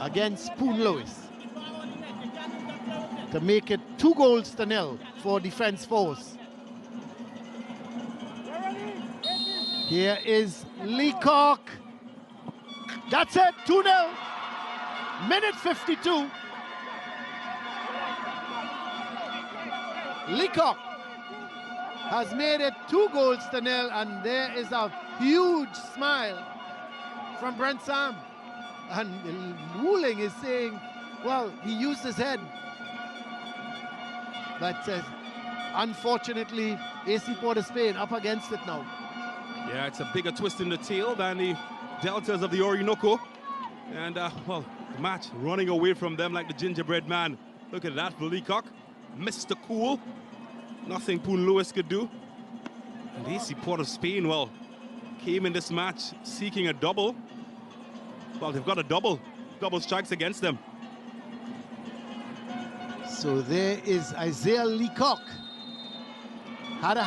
against Poon Lewis to make it 2-0 for Defence Force. Here is Leacock. That's it, 2-0. Minute 52. Leacock has made it 2-0, and there is a huge smile from Brent Sam. And Wooling is saying, well, he used his head. But unfortunately, AC Port of Spain up against it now. Yeah, it's a bigger twist in the tail than the Deltas of the Orinoco. And, well, the match running away from them like the gingerbread man. Look at that for Leacock. Mr. Cool. Nothing Poon Lewis could do. And AC Port of Spain, well, came in this match seeking a double. Well, they've got a double strikes against them. So there is Isaiah Leacock. Had a